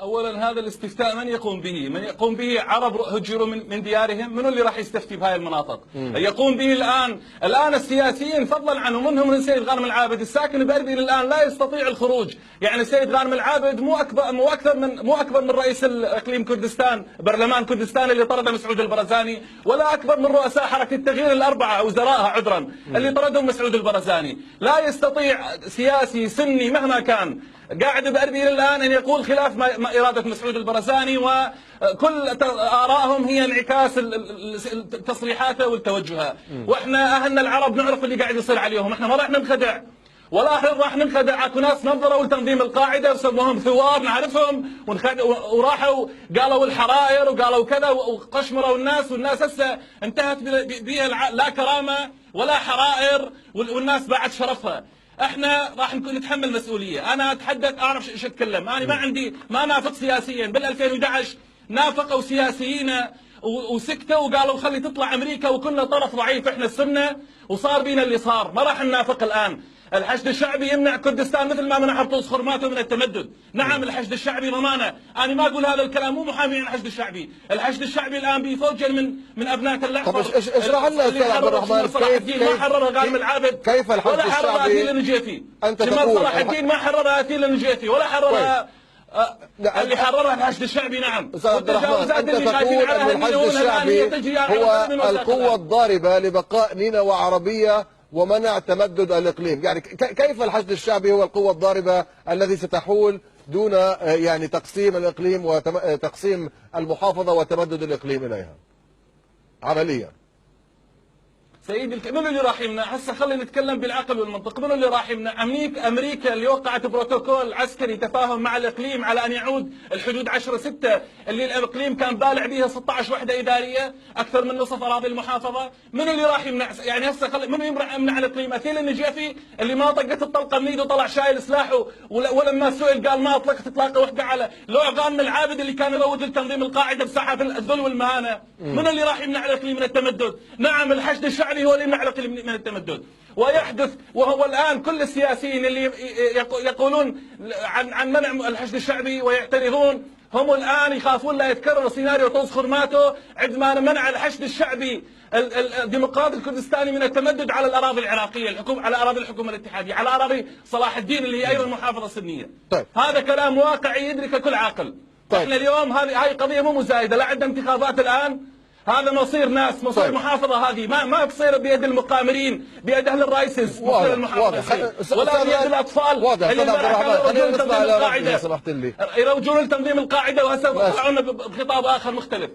اولا هذا الاستفتاء من يقوم به؟ من يقوم به؟ عرب هجروا من ديارهم؟ من اللي راح يستفتي بهاي المناطق؟ يقوم به الان السياسيين فضلا عنه، منهم من السيد غانم العابد الساكن باربيل الان لا يستطيع الخروج. يعني السيد غانم العابد مو اكبر من رئيس اقليم كردستان، برلمان كردستان اللي طرد مسعود البرزاني، ولا اكبر من رؤساء حركه التغيير الاربعه وزرائها عذرا اللي طردهم مسعود البرزاني. لا يستطيع سياسي سني مهما كان قاعد بأربيل الآن أن يقول خلاف ما إرادة مسعود البرزاني، وكل آرائهم هي انعكاس تصريحاته والتوجهات. وإحنا أهلنا العرب نعرف اللي قاعد يصير عليهم، إحنا ما راح ننخدع ولا راح ننخدع. اكو ناس نظروا لتنظيم القاعده وسموهم ثوار نعرفهم وراحوا قالوا الحرائر وقالوا كذا وقشمروا الناس، والناس هسه انتهت بها لا كرامه ولا حرائر والناس باعت شرفها. احنا راح نتحمل مسؤوليه. انا اتحدث اعرف ايش اتكلم، انا ما نافق سياسيا. بال 2011 نافقوا سياسيين وسكتوا وقالوا خلي تطلع امريكا وكنا طرف ضعيف احنا السنه وصار بينا اللي صار. ما راح ننافق الان. الحشد الشعبي يمنع كردستان مثل ما منع طوس خرماته من التمدد. نعم الحشد الشعبي ضمانه. انا ما اقول هذا الكلام مو محامي عن الحشد الشعبي. الحشد الشعبي الان بيفوجل من ابناء الاحمر. طب اشرح لنا استاذ عبد الرحمن ما حرر غانم العابد كيف الحشد ولا حرر الشعبي النجيفي. انت تقول صلاح الدين ما حررها اتيل النجيفي ولا حررها اللي حررها الحشد الشعبي. نعم استاذ عبد الرحمن انت تقول ان الحشد الشعبي هو القوة الضاربة لبقاء نينوى وعربية ومنع تمدد الإقليم. يعني كيف الحشد الشعبي هو القوة الضاربة الذي ستحول دون يعني تقسيم الإقليم وتقسيم المحافظة وتمدد الإقليم إليها عمليا؟ سيدي من اللي راح يمنع؟ هسه خلينا نتكلم بالعقل والمنطق. من اللي راح يمنع؟ امريكا اللي وقعت بروتوكول عسكري تفاهم مع الاقليم على ان يعود الحدود 10/6 اللي الاقليم كان بالع بها 16 وحده اداريه اكثر من نصف اراضي المحافظه. من اللي راح يمنع؟ يعني هسه من يمنع الاقليم؟ اثيل النجيفي اللي ما طقت الطلقه من ايده وطلع شايل سلاحه ولما سئل قال ما اطلقت اطلاقه وحده على لو غانم العابد اللي كان يروج لتنظيم القاعده بساحه الذل والمهانه. من اللي راح يمنع الاقليم من التمدد؟ نعم الحشد الشعبي هو اللي يمنع الاقليم من التمدد. ويحدث وهو الان كل السياسيين اللي يقولون عن منع الحشد الشعبي ويعترضون هم الان يخافون لا يتكرر سيناريو طوس خرماته عندما منع الحشد الشعبي الديمقراطي الكردستاني من التمدد على الاراضي العراقيه، على اراضي الحكومه الاتحاديه، على اراضي صلاح الدين اللي هي ايضا محافظه سنيه. طيب. هذا كلام واقعي يدركه كل عاقل. طيب. احنا اليوم هاي قضيه مو مزايده، لا عندنا انتخابات الان. هذا مصير ناس، مصير طيب. محافظه هذه ما تصير بيد المقامرين، بيد اهل الرايسز، مصير المحافظه ولا بيد الاطفال اللي يروجون لتنظيم القاعده، يروجون لتنظيم القاعده وهسه طلعوا لنا بخطاب اخر مختلف.